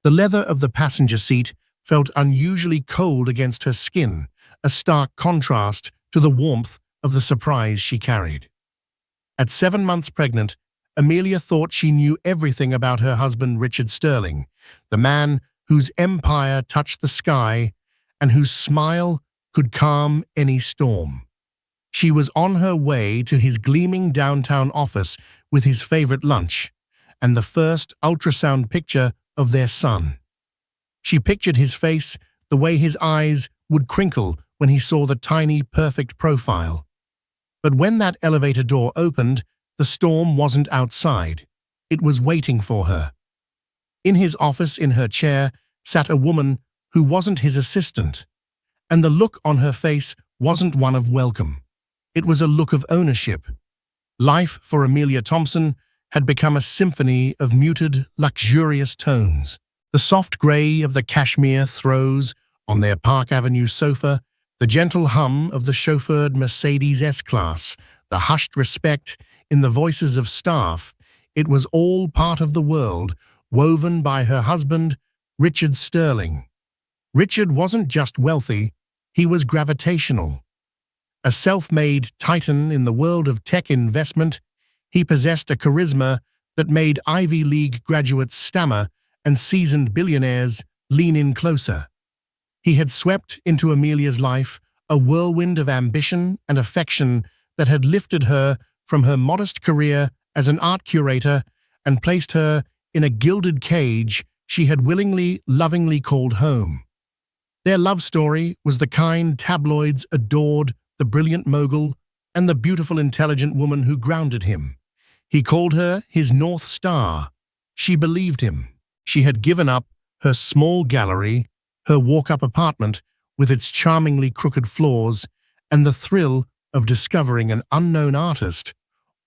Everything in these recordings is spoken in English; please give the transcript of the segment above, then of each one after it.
The leather of the passenger seat felt unusually cold against her skin, a stark contrast to the warmth of the surprise she carried. At 7 months pregnant, Amelia thought she knew everything about her husband Richard Sterling, the man whose empire touched the sky and whose smile could calm any storm. She was on her way to his gleaming downtown office with his favorite lunch and the first ultrasound picture of their son. She pictured his face, the way his eyes would crinkle when he saw the tiny, perfect profile. But when that elevator door opened, the storm wasn't outside. It was waiting for her. In his office, in her chair, sat a woman who wasn't his assistant, and the look on her face wasn't one of welcome. It was a look of ownership. Life for Amelia Thompson had become a symphony of muted, luxurious tones. The soft grey of the cashmere throws on their Park Avenue sofa, the gentle hum of the chauffeured Mercedes S-Class, the hushed respect in the voices of staff. It was all part of the world, woven by her husband, Richard Sterling. Richard wasn't just wealthy, he was gravitational. A self-made titan in the world of tech investment, he possessed a charisma that made Ivy League graduates stammer and seasoned billionaires lean in closer. He had swept into Amelia's life a whirlwind of ambition and affection that had lifted her from her modest career as an art curator and placed her in a gilded cage she had willingly, lovingly called home. Their love story was the kind tabloids adored, the brilliant mogul and the beautiful, intelligent woman who grounded him. He called her his North Star. She believed him. She had given up her small gallery, her walk-up apartment with its charmingly crooked floors, and the thrill of discovering an unknown artist,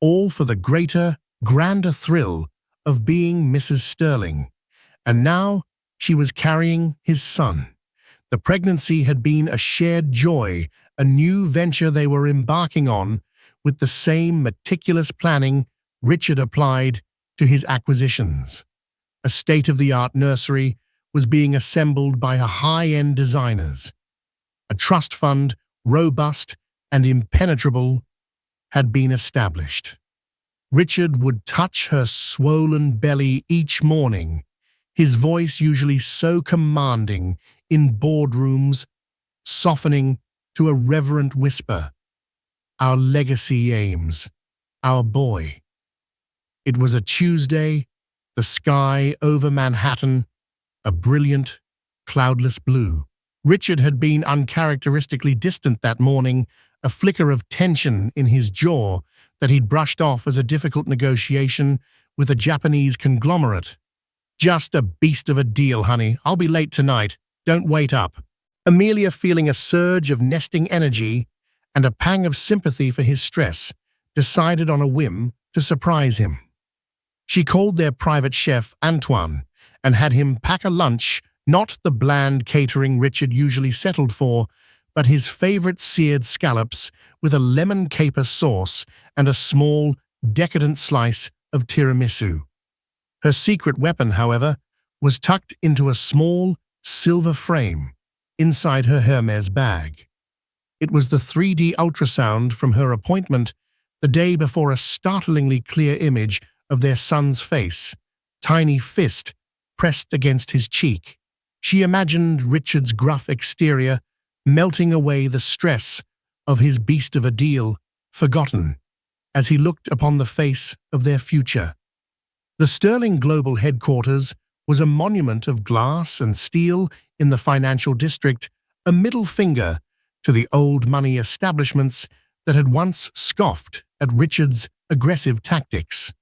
all for the greater, grander thrill of being Mrs. Sterling. And now she was carrying his son. The pregnancy had been a shared joy, a new venture they were embarking on with the same meticulous planning Richard applied to his acquisitions. A state-of-the-art nursery was being assembled by high-end designers. A trust fund, robust and impenetrable, had been established. Richard would touch her swollen belly each morning, his voice usually so commanding in boardrooms, softening to a reverent whisper. Our legacy aims, our boy. It was a Tuesday, the sky over Manhattan, a brilliant, cloudless blue. Richard had been uncharacteristically distant that morning, a flicker of tension in his jaw that he'd brushed off as a difficult negotiation with a Japanese conglomerate. Just a beast of a deal, honey. I'll be late tonight. Don't wait up. Amelia, feeling a surge of nesting energy and a pang of sympathy for his stress, decided on a whim to surprise him. She called their private chef, Antoine, and had him pack a lunch, not the bland catering Richard usually settled for, but his favorite seared scallops with a lemon caper sauce and a small, decadent slice of tiramisu. Her secret weapon, however, was tucked into a small, silver frame inside her Hermes bag. It was the 3D ultrasound from her appointment the day before, a startlingly clear image of their son's face, tiny fist pressed against his cheek. She imagined Richard's gruff exterior melting away the stress of his beast of a deal, forgotten, as he looked upon the face of their future. The Sterling Global headquarters was a monument of glass and steel in the financial district, a middle finger to the old money establishments that had once scoffed at Richard's aggressive tactics.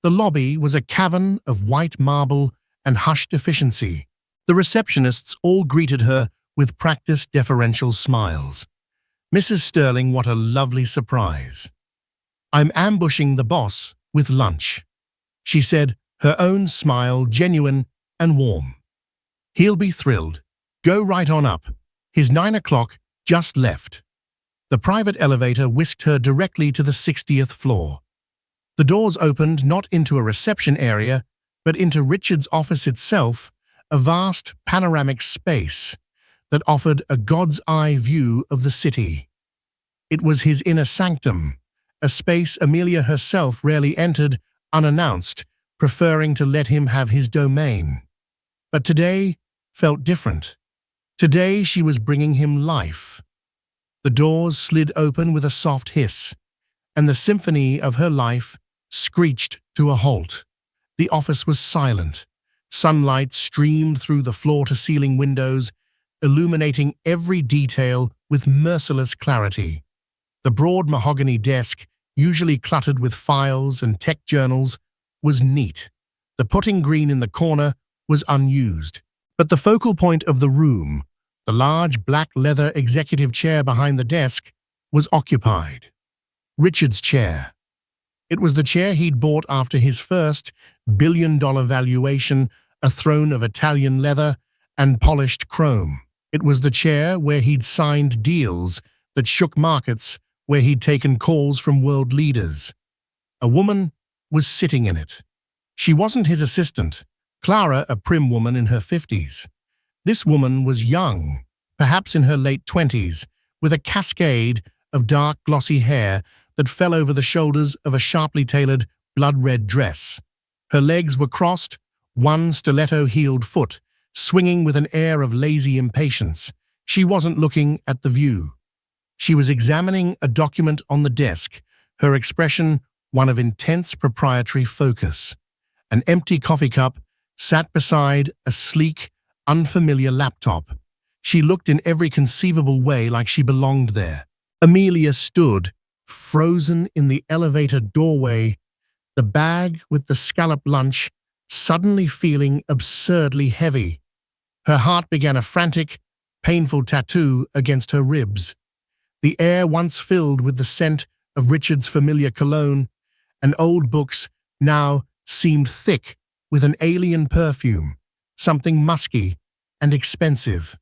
The lobby was a cavern of white marble and hushed efficiency. The receptionists all greeted her with practiced deferential smiles. "Mrs. Sterling, what a lovely surprise. I'm ambushing the boss with lunch," she said, her own smile genuine and warm. "He'll be thrilled. Go right on up. His 9 o'clock just left." The private elevator whisked her directly to the 60th floor. The doors opened not into a reception area, but into Richard's office itself, a vast panoramic space that offered a god's-eye view of the city. It was his inner sanctum, a space Amelia herself rarely entered unannounced, preferring to let him have his domain. But today felt different. Today she was bringing him life. The doors slid open with a soft hiss, and the symphony of her life screeched to a halt. The office was silent. Sunlight streamed through the floor-to-ceiling windows, illuminating every detail with merciless clarity. The broad mahogany desk, usually cluttered with files and tech journals, was neat. The putting green in the corner was unused. But the focal point of the room, the large black leather executive chair behind the desk, was occupied. Richard's chair. It was the chair he'd bought after his first billion-dollar valuation, a throne of Italian leather and polished chrome. It was the chair where he'd signed deals that shook markets, where he'd taken calls from world leaders. A woman was sitting in it. She wasn't his assistant, Clara, a prim woman in her 50s. This woman was young, perhaps in her late 20s, with a cascade of dark, glossy hair that fell over the shoulders of a sharply tailored, blood-red dress. Her legs were crossed, one stiletto-heeled foot, swinging with an air of lazy impatience. She wasn't looking at the view. She was examining a document on the desk, her expression one of intense proprietary focus. An empty coffee cup sat beside a sleek, unfamiliar laptop. She looked in every conceivable way like she belonged there. Amelia stood, frozen in the elevator doorway, the bag with the scalloped lunch suddenly feeling absurdly heavy. Her heart began a frantic, painful tattoo against her ribs. The air once filled with the scent of Richard's familiar cologne and old books now seemed thick with an alien perfume, something musky and expensive.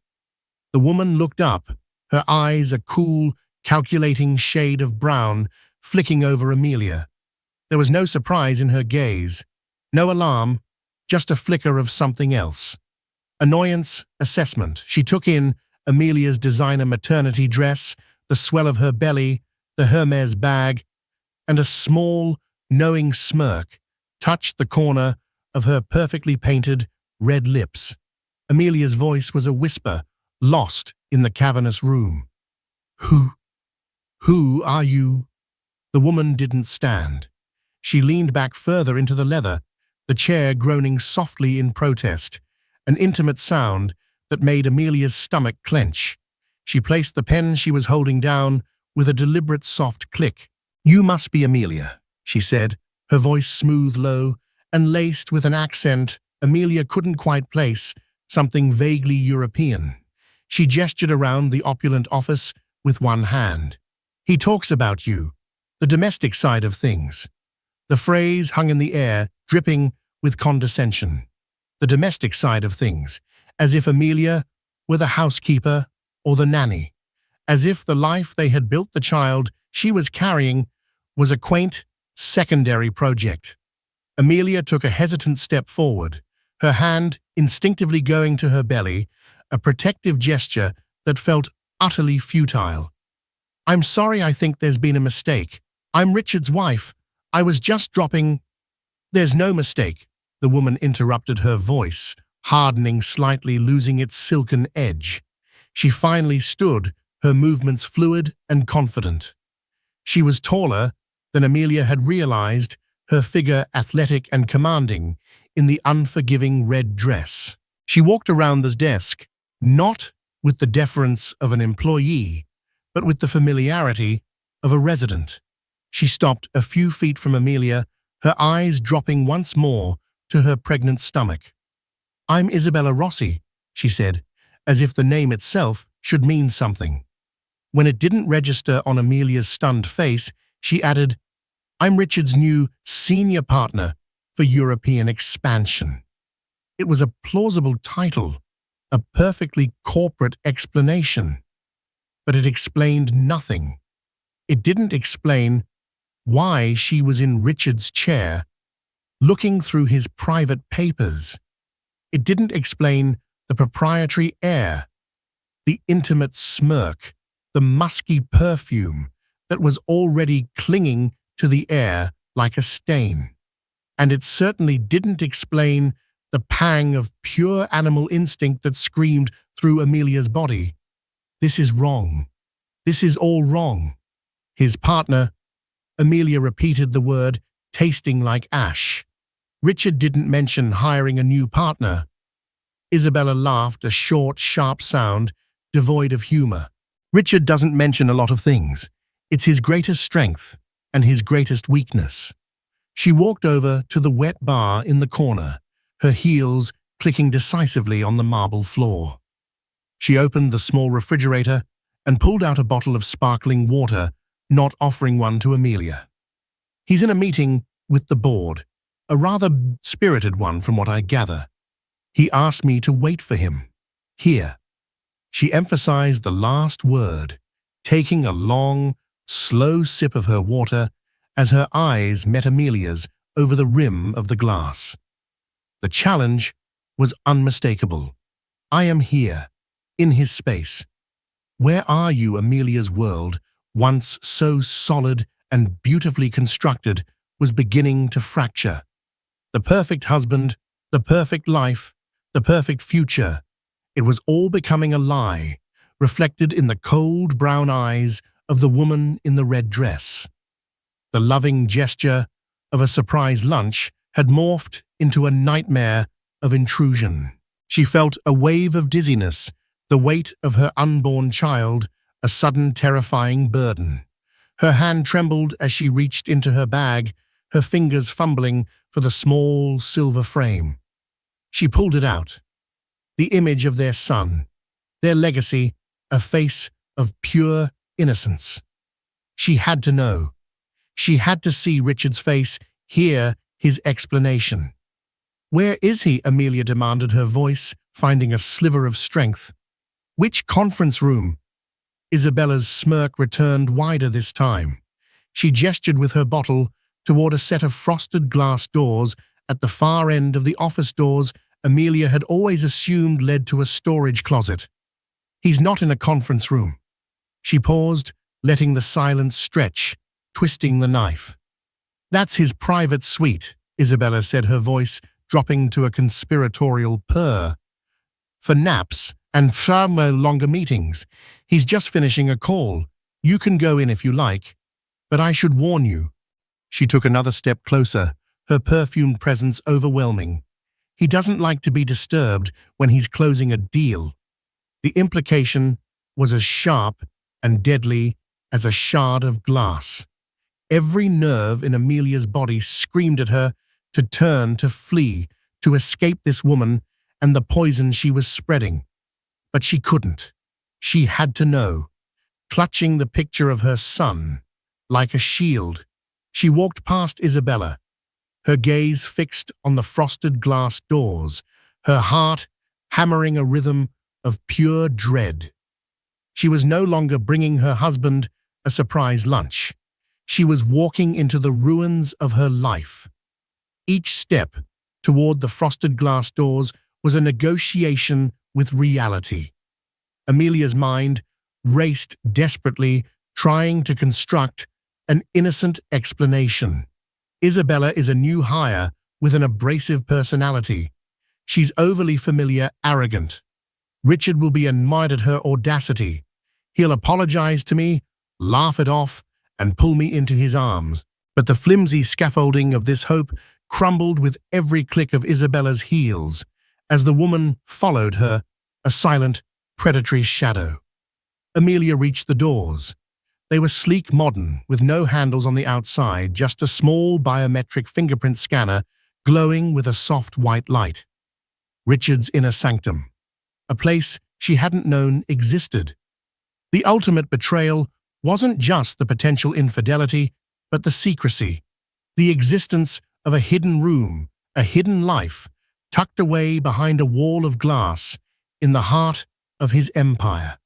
The woman looked up, her eyes a cool, calculating shade of brown flicking over Amelia. There was no surprise in her gaze, no alarm, just a flicker of something else. Annoyance, assessment. She took in Amelia's designer maternity dress, the swell of her belly, the Hermes bag, and a small, knowing smirk touched the corner of her perfectly painted red lips. Amelia's voice was a whisper, lost in the cavernous room. Who are you? The woman didn't stand. She leaned back further into the leather, the chair groaning softly in protest, an intimate sound that made Amelia's stomach clench. She placed the pen she was holding down with a deliberate soft click. "You must be Amelia," she said, her voice smooth, low, and laced with an accent Amelia couldn't quite place, something vaguely European. She gestured around the opulent office with one hand. "He talks about you, the domestic side of things." The phrase hung in the air, dripping with condescension. The domestic side of things, as if Amelia were the housekeeper or the nanny, as if the life they had built the child she was carrying was a quaint, secondary project. Amelia took a hesitant step forward, her hand instinctively going to her belly, a protective gesture that felt utterly futile. "I'm sorry, I think there's been a mistake. I'm Richard's wife. I was just dropping—" "There's no mistake," the woman interrupted, her voice hardening slightly, losing its silken edge. She finally stood, her movements fluid and confident. She was taller than Amelia had realized, her figure athletic and commanding in the unforgiving red dress. She walked around the desk, not with the deference of an employee, but with the familiarity of a resident. She stopped a few feet from Amelia, her eyes dropping once more to her pregnant stomach. "I'm Isabella Rossi," she said, as if the name itself should mean something. When it didn't register on Amelia's stunned face, she added, "I'm Richard's new senior partner for European expansion." It was a plausible title, a perfectly corporate explanation, but it explained nothing. It didn't explain why she was in Richard's chair, looking through his private papers. It didn't explain the proprietary air, the intimate smirk, the musky perfume that was already clinging to the air like a stain. And it certainly didn't explain the pang of pure animal instinct that screamed through Amelia's body. This is wrong. This is all wrong. His partner, Amelia repeated the word, tasting like ash. Richard didn't mention hiring a new partner. Isabella laughed, a short, sharp sound, devoid of humor. Richard doesn't mention a lot of things. It's his greatest strength and his greatest weakness. She walked over to the wet bar in the corner, her heels clicking decisively on the marble floor. She opened the small refrigerator and pulled out a bottle of sparkling water, not offering one to Amelia. He's in a meeting with the board, a rather spirited one from what I gather. He asked me to wait for him. Here. She emphasized the last word, taking a long, slow sip of her water as her eyes met Amelia's over the rim of the glass. The challenge was unmistakable. I am here, in his space. Where are you? Amelia's world, once so solid and beautifully constructed, was beginning to fracture. The perfect husband, the perfect life, the perfect future. It was all becoming a lie, reflected in the cold brown eyes of the woman in the red dress. The loving gesture of a surprise lunch had morphed into a nightmare of intrusion. She felt a wave of dizziness, the weight of her unborn child, a sudden terrifying burden. Her hand trembled as she reached into her bag, her fingers fumbling for the small silver frame. She pulled it out. The image of their son, their legacy, a face of pure innocence. She had to know. She had to see Richard's face, hear his explanation. Where is he? Amelia demanded, her voice finding a sliver of strength. Which conference room? Isabella's smirk returned wider this time. She gestured with her bottle toward a set of frosted glass doors at the far end of the office doors Amelia had always assumed led to a storage closet. He's not in a conference room. She paused, letting the silence stretch, twisting the knife. That's his private suite, Isabella said, her voice dropping to a conspiratorial purr. For naps and for longer meetings. He's just finishing a call. You can go in if you like, but I should warn you. She took another step closer, her perfumed presence overwhelming. He doesn't like to be disturbed when he's closing a deal. The implication was as sharp and deadly as a shard of glass. Every nerve in Amelia's body screamed at her to turn, to flee, to escape this woman and the poison she was spreading. But she couldn't. She had to know. Clutching the picture of her son, like a shield, she walked past Isabella, her gaze fixed on the frosted glass doors, her heart hammering a rhythm of pure dread. She was no longer bringing her husband a surprise lunch. She was walking into the ruins of her life. Each step toward the frosted glass doors was a negotiation with reality. Amelia's mind raced desperately, trying to construct an innocent explanation. Isabella is a new hire with an abrasive personality. She's overly familiar, arrogant. Richard will be annoyed at her audacity. He'll apologize to me, laugh it off, and pull me into his arms. But the flimsy scaffolding of this hope crumbled with every click of Isabella's heels as the woman followed her, a silent, predatory shadow. Amelia reached the doors. They were sleek, modern, with no handles on the outside, just a small biometric fingerprint scanner glowing with a soft white light. Richard's inner sanctum, a place she hadn't known existed. The ultimate betrayal wasn't just the potential infidelity, but the secrecy, the existence of a hidden room, a hidden life, tucked away behind a wall of glass in the heart of his empire.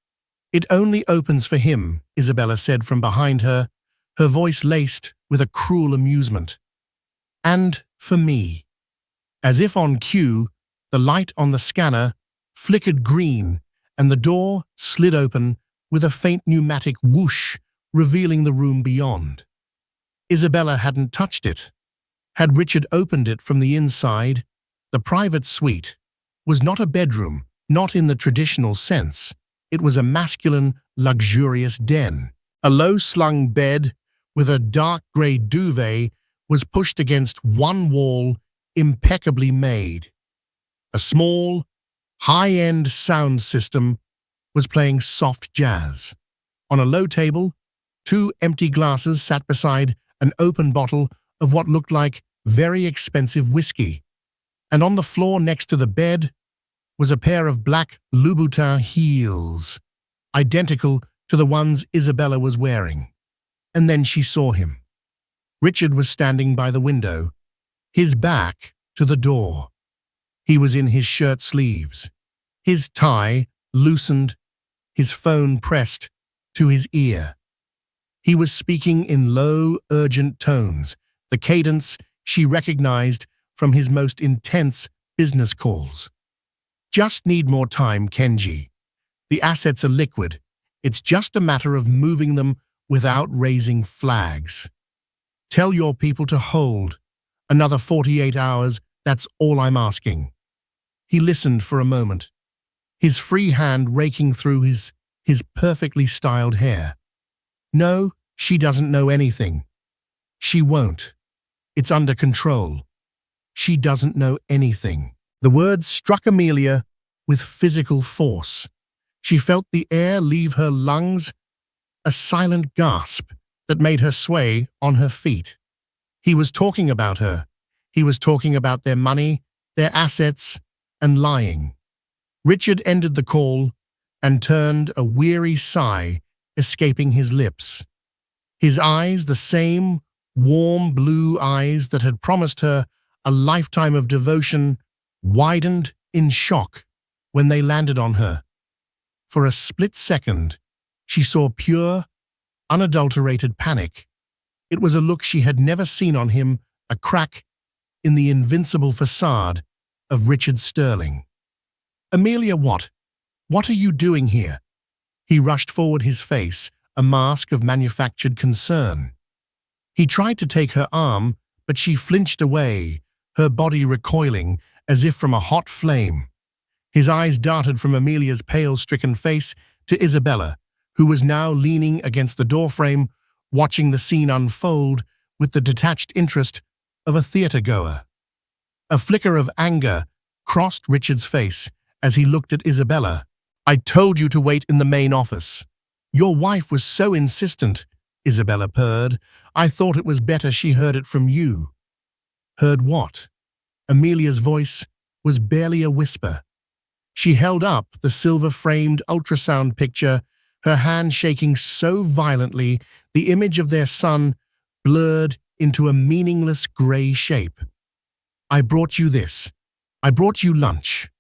It only opens for him, Isabella said from behind her, her voice laced with a cruel amusement. And for me. As if on cue, The light on the scanner flickered green, and the door slid open with a faint pneumatic whoosh, revealing the room beyond. Isabella hadn't touched it. Had Richard opened it from the inside, the private suite was not a bedroom, not in the traditional sense. It was a masculine, luxurious den. A low-slung bed with a dark grey duvet was pushed against one wall, impeccably made. A small, high-end sound system was playing soft jazz. On a low table, 2 empty glasses sat beside an open bottle of what looked like very expensive whiskey. And on the floor next to the bed was a pair of black Louboutin heels, identical to the ones Isabella was wearing. And then she saw him. Richard was standing by the window, his back to the door. He was in his shirt sleeves, his tie loosened, his phone pressed to his ear. He was speaking in low, urgent tones, the cadence she recognized from his most intense business calls. Just need more time, Kenji. The assets are liquid. It's just a matter of moving them without raising flags. Tell your people to hold. Another 48 hours, that's all I'm asking. He listened for a moment, his free hand raking through his perfectly styled hair. No, she doesn't know anything. She won't. It's under control. She doesn't know anything. The words struck Amelia with physical force. She felt the air leave her lungs, a silent gasp that made her sway on her feet. He was talking about her. He was talking about their money, their assets, and lying. Richard ended the call and turned, a weary sigh escaping his lips. His eyes, the same warm blue eyes that had promised her a lifetime of devotion, widened in shock when they landed on her. For a split second, she saw pure, unadulterated panic. It was a look she had never seen on him, a crack in the invincible facade of Richard Sterling. Amelia, what? What are you doing here? He rushed forward, his face a mask of manufactured concern. He tried to take her arm, but she flinched away, her body recoiling as if from a hot flame. His eyes darted from Amelia's pale, stricken face to Isabella, who was now leaning against the doorframe, watching the scene unfold with the detached interest of a theater-goer. A flicker of anger crossed Richard's face as he looked at Isabella. I told you to wait in the main office. Your wife was so insistent, Isabella purred. I thought it was better she heard it from you. Heard what? Amelia's voice was barely a whisper. She held up the silver-framed ultrasound picture, her hand shaking so violently the image of their son blurred into a meaningless grey shape. I brought you this. I brought you lunch.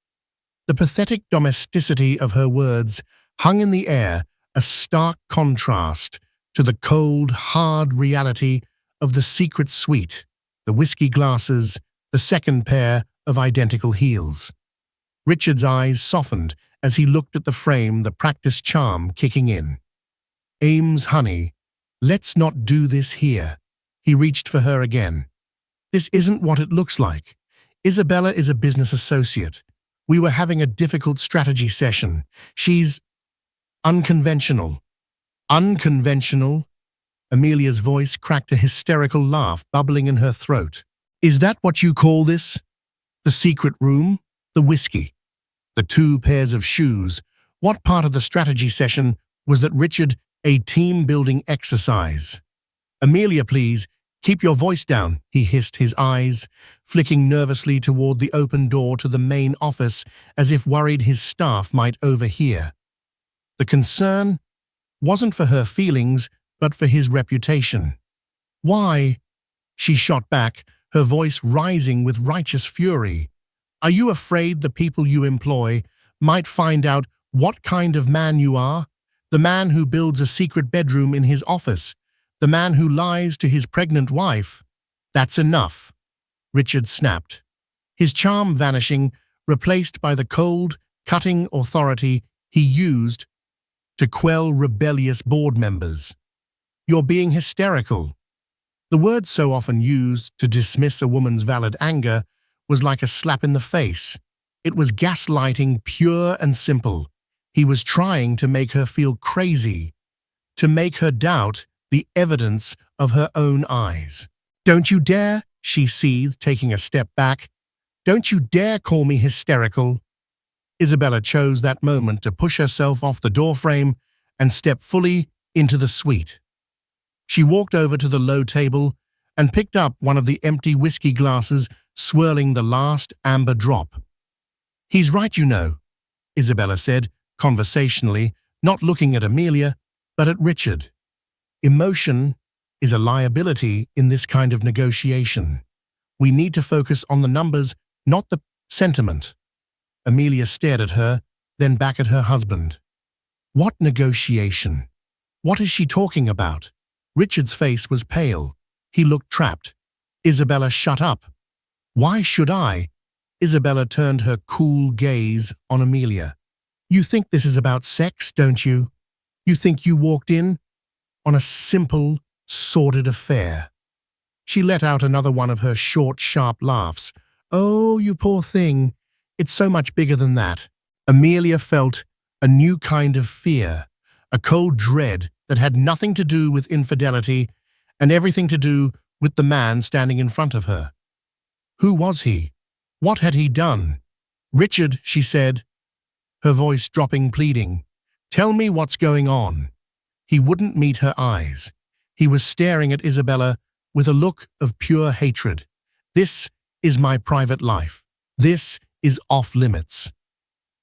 The pathetic domesticity of her words hung in the air, a stark contrast to the cold, hard reality of the secret suite, the whiskey glasses, the second pair of identical heels. Richard's eyes softened as he looked at the frame, the practiced charm kicking in. Ames, honey, let's not do this here. He reached for her again. This isn't what it looks like. Isabella is a business associate. We were having a difficult strategy session. She's unconventional. Unconventional? Amelia's voice cracked a hysterical laugh bubbling in her throat. Is that what you call this? The secret room? The whiskey? The 2 pairs of shoes? What part of the strategy session was that, Richard? A team-building exercise? Amelia, please, keep your voice down, he hissed, his eyes flicking nervously toward the open door to the main office as if worried his staff might overhear. The concern wasn't for her feelings, but for his reputation. Why? She shot back, her voice rising with righteous fury. Are you afraid the people you employ might find out what kind of man you are? The man who builds a secret bedroom in his office? The man who lies to his pregnant wife? That's enough, Richard snapped. His charm vanishing, replaced by the cold, cutting authority he used to quell rebellious board members. "You're being hysterical." The word so often used to dismiss a woman's valid anger was like a slap in the face. It was gaslighting, pure and simple. He was trying to make her feel crazy, to make her doubt the evidence of her own eyes. "Don't you dare," she seethed, taking a step back. "Don't you dare call me hysterical." Isabella chose that moment to push herself off the doorframe and step fully into the suite. She walked over to the low table and picked up one of the empty whiskey glasses, swirling the last amber drop. "He's right, you know," Isabella said, conversationally, not looking at Amelia, but at Richard. "Emotion is a liability in this kind of negotiation. We need to focus on the numbers, not the sentiment." Amelia stared at her, then back at her husband. "What negotiation? What is she talking about?" Richard's face was pale. He looked trapped. "Isabella, shut up." "Why should I?" Isabella turned her cool gaze on Amelia. "You think this is about sex, don't you? You think you walked in on a simple, sordid affair." She let out another one of her short, sharp laughs. "Oh, you poor thing. It's so much bigger than that." Amelia felt a new kind of fear, a cold dread that had nothing to do with infidelity and everything to do with the man standing in front of her. Who was he? What had he done? "Richard," she said, her voice dropping, pleading, "tell me what's going on." He wouldn't meet her eyes. He was staring at Isabella with a look of pure hatred. "This is my private life. This is off limits."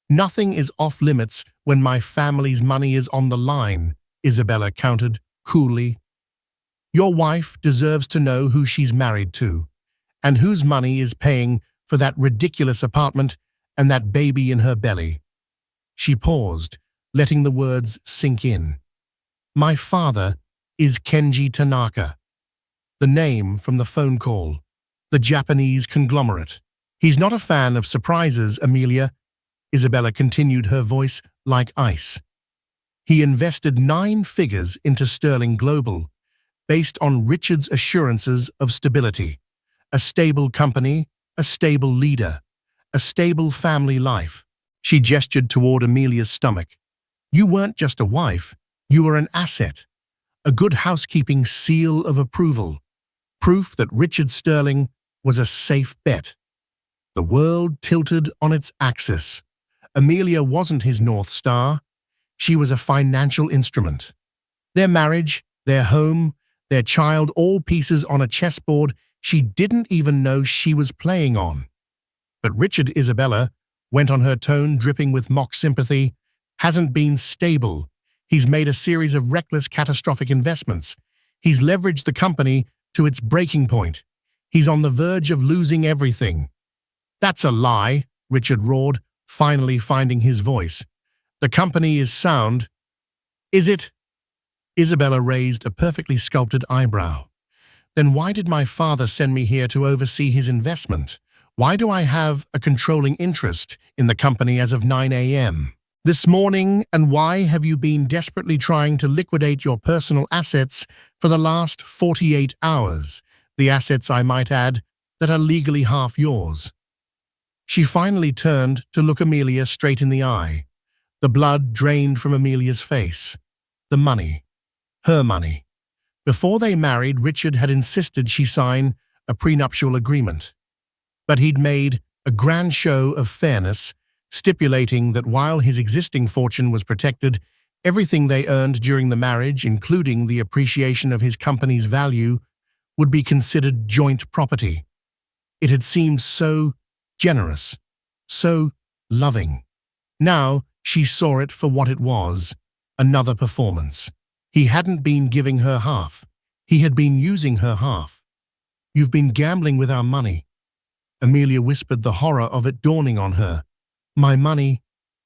"Nothing is off limits when my family's money is on the line," Isabella countered coolly. "Your wife deserves to know who she's married to, and whose money is paying for that ridiculous apartment and that baby in her belly." She paused, letting the words sink in. "My father is Kenji Tanaka." The name from the phone call. The Japanese conglomerate. "He's not a fan of surprises, Amelia." Isabella continued, her voice like ice. "He invested 9 figures into Sterling Global, based on Richard's assurances of stability. A stable company, a stable leader, a stable family life." She gestured toward Amelia's stomach. "You weren't just a wife, you were an asset. A good housekeeping seal of approval. Proof that Richard Sterling was a safe bet." The world tilted on its axis. Amelia wasn't his North Star. She was a financial instrument. Their marriage, their home, their child, all pieces on a chessboard she didn't even know she was playing on. But Richard, Isabella went on, her tone dripping with mock sympathy, "hasn't been stable. He's made a series of reckless, catastrophic investments. He's leveraged the company to its breaking point. He's on the verge of losing everything." "That's a lie," Richard roared, finally finding his voice. "The company is sound." "Is it?" Isabella raised a perfectly sculpted eyebrow. "Then why did my father send me here to oversee his investment? Why do I have a controlling interest in the company as of 9 a.m. this morning, and why have you been desperately trying to liquidate your personal assets for the last 48 hours? The assets, I might add, that are legally half yours." She finally turned to look Amelia straight in the eye. The blood drained from Amelia's face. The money. Her money. Before they married, Richard had insisted she sign a prenuptial agreement. But he'd made a grand show of fairness, stipulating that while his existing fortune was protected, everything they earned during the marriage, including the appreciation of his company's value, would be considered joint property. It had seemed so generous, so loving. Now she saw it for what it was, another performance. He hadn't been giving her half. He had been using her half. "You've been gambling with our money." Amelia whispered, the horror of it dawning on her. "My money,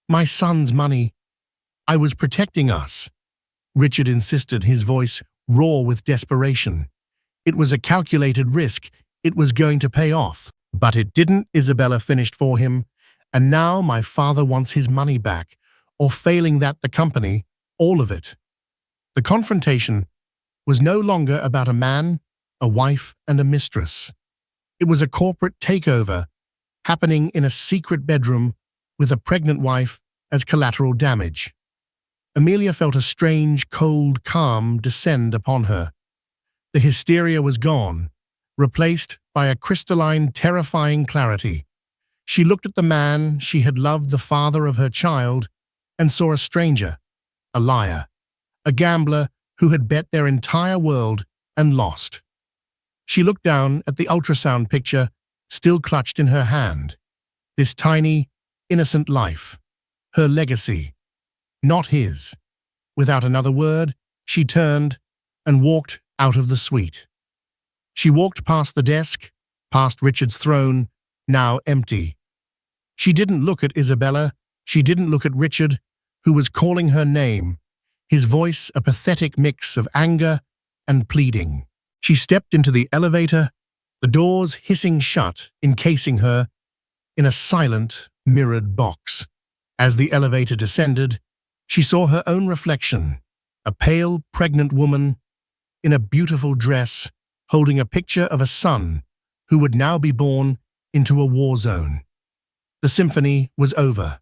my son's money. I was protecting us." Richard insisted, his voice raw with desperation. "It was a calculated risk. It was going to pay off." "But it didn't," Isabella finished for him. And now my father wants his money back, or failing that the company, all of it. The confrontation was no longer about a man, a wife, and a mistress. It was a corporate takeover happening in a secret bedroom with a pregnant wife as collateral damage. Amelia felt a strange, cold calm descend upon her. The hysteria was gone, replaced by a crystalline, terrifying clarity. She looked at the man she had loved, the father of her child, and saw a stranger, a liar, a gambler who had bet their entire world and lost. She looked down at the ultrasound picture still clutched in her hand. This tiny, innocent life, her legacy, not his. Without another word, she turned and walked out of the suite. She walked past the desk, past Richard's throne, now empty. She didn't look at Isabella, she didn't look at Richard, who was calling her name, his voice a pathetic mix of anger and pleading. She stepped into the elevator, the doors hissing shut, encasing her in a silent, mirrored box. As the elevator descended, she saw her own reflection, a pale, pregnant woman in a beautiful dress holding a picture of a son who would now be born into a war zone. The symphony was over.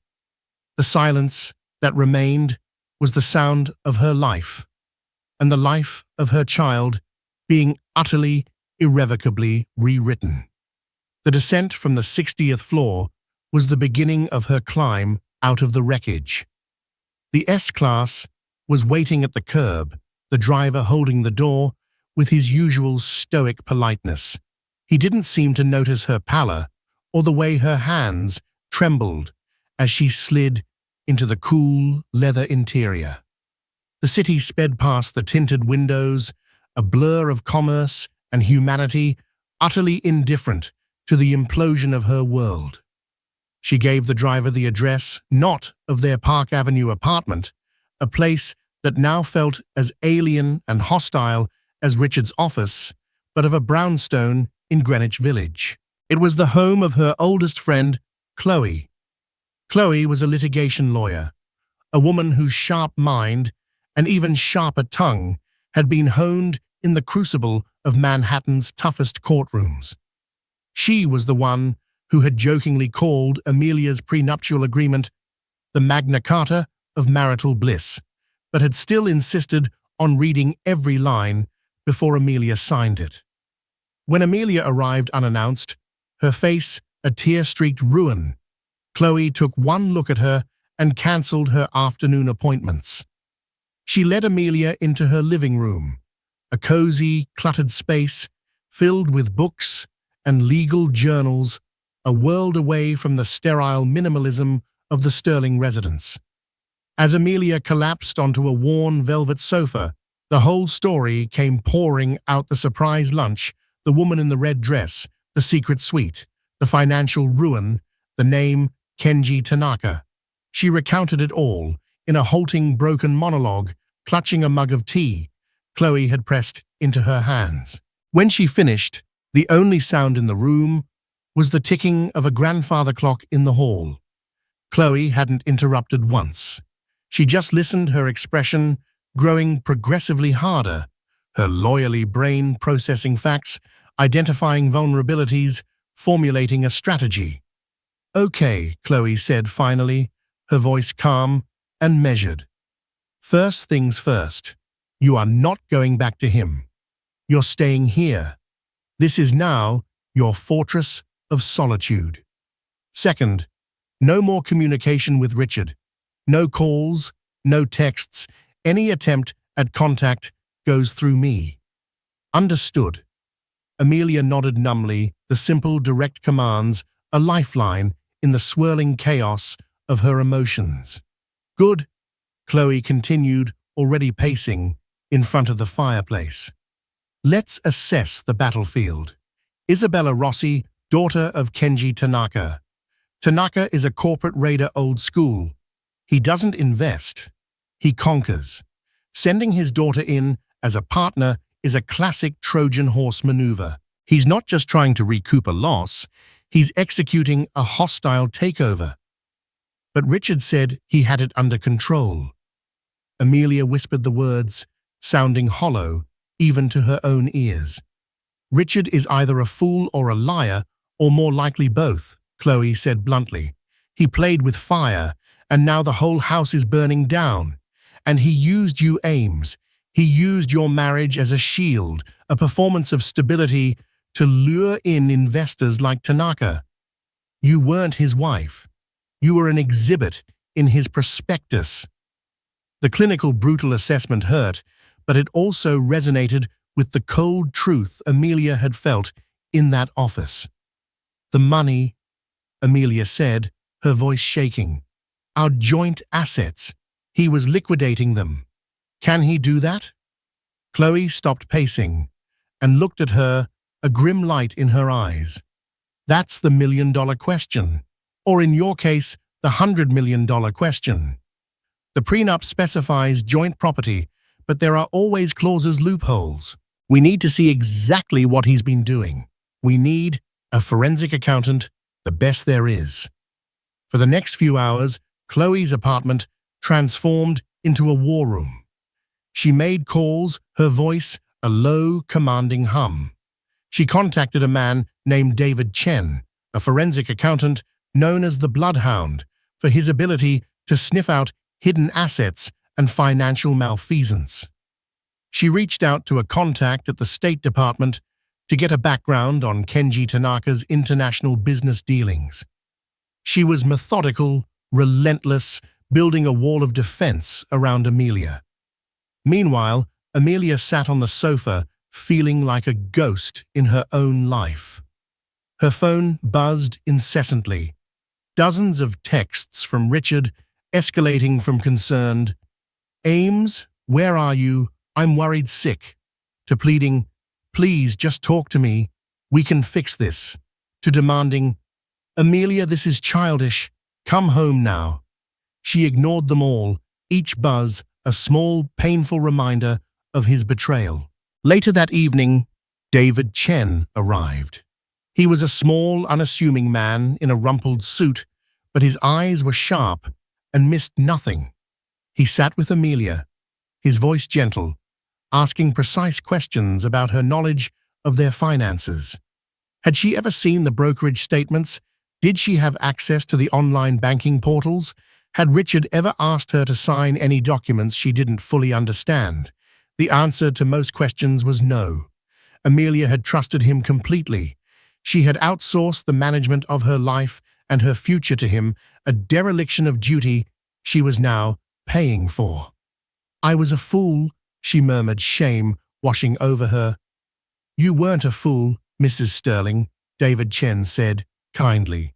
The silence that remained was the sound of her life, and the life of her child being utterly, irrevocably rewritten. The descent from the 60th floor was the beginning of her climb out of the wreckage. The S-Class was waiting at the curb, the driver holding the door with his usual stoic politeness. He didn't seem to notice her pallor or the way her hands trembled as she slid into the cool, leather interior. The city sped past the tinted windows, a blur of commerce and humanity, utterly indifferent to the implosion of her world. She gave the driver the address, not of their Park Avenue apartment, a place that now felt as alien and hostile as Richard's office, but of a brownstone in Greenwich Village. It was the home of her oldest friend, Chloe. Chloe was a litigation lawyer, a woman whose sharp mind and even sharper tongue had been honed in the crucible of Manhattan's toughest courtrooms. She was the one who had jokingly called Amelia's prenuptial agreement the Magna Carta of marital bliss, but had still insisted on reading every line before Amelia signed it. When Amelia arrived unannounced, her face a tear-streaked ruin, Chloe took one look at her and cancelled her afternoon appointments. She led Amelia into her living room, a cozy, cluttered space filled with books and legal journals, a world away from the sterile minimalism of the Sterling residence. As Amelia collapsed onto a worn velvet sofa, the whole story came pouring out: the surprise lunch, the woman in the red dress, the secret suite, the financial ruin, the name Kenji Tanaka. She recounted it all in a halting, broken monologue, clutching a mug of tea Chloe had pressed into her hands. When she finished, the only sound in the room was the ticking of a grandfather clock in the hall. Chloe hadn't interrupted once. She just listened, her expression growing progressively harder, her lawyerly brain processing facts, identifying vulnerabilities, formulating a strategy. "Okay," Chloe said finally, her voice calm and measured. "First things first, you are not going back to him. You're staying here. This is now your fortress of solitude. Second, no more communication with Richard. No calls, no texts. Any attempt at contact goes through me." "Understood." Amelia nodded numbly, the simple, direct commands a lifeline in the swirling chaos of her emotions. "Good," Chloe continued, already pacing in front of the fireplace. "Let's assess the battlefield. Isabella Rossi, daughter of Kenji Tanaka. Tanaka is a corporate raider, old school. He doesn't invest. He conquers. Sending his daughter in as a partner is a classic Trojan horse maneuver. He's not just trying to recoup a loss, He's executing a hostile takeover. But Richard said he had it under control. Amelia whispered the words, sounding hollow, even to her own ears. Richard is either a fool or a liar, or more likely both, Chloe said bluntly. He played with fire, and now the whole house is burning down. And he used you, Ames. He used your marriage as a shield, a performance of stability to lure in investors like Tanaka. You weren't his wife. You were an exhibit in his prospectus. The clinical brutal assessment hurt, but it also resonated with the cold truth Amelia had felt in that office. The money, Amelia said, her voice shaking. Our joint assets. He was liquidating them. Can he do that? Chloe stopped pacing and looked at her, a grim light in her eyes. That's the million-dollar question, or in your case, the $100 million question. The prenup specifies joint property, but there are always clauses loopholes. We need to see exactly what he's been doing. We need a forensic accountant, the best there is. For the next few hours, Chloe's apartment transformed into a war room. She made calls, her voice a low, commanding hum. She contacted a man named David Chen, a forensic accountant known as the Bloodhound, for his ability to sniff out hidden assets and financial malfeasance. She reached out to a contact at the State Department to get a background on Kenji Tanaka's international business dealings. She was methodical, relentless, building a wall of defense around Amelia. Meanwhile, Amelia sat on the sofa, feeling like a ghost in her own life. Her phone buzzed incessantly. Dozens of texts from Richard, escalating from concerned, "Ames, where are you? I'm worried sick," to pleading, "Please just talk to me. We can fix this," to demanding, "Amelia, this is childish. Come home now." She ignored them all, each buzz a small, painful reminder of his betrayal. Later that evening, David Chen arrived. He was a small, unassuming man in a rumpled suit, but his eyes were sharp and missed nothing. He sat with Amelia, his voice gentle, asking precise questions about her knowledge of their finances. Had she ever seen the brokerage statements? Did she have access to the online banking portals? Had Richard ever asked her to sign any documents she didn't fully understand? The answer to most questions was no. Amelia had trusted him completely. She had outsourced the management of her life and her future to him, a dereliction of duty she was now paying for. "I was a fool," she murmured, shame washing over her. "You weren't a fool, Mrs. Sterling," David Chen said, kindly.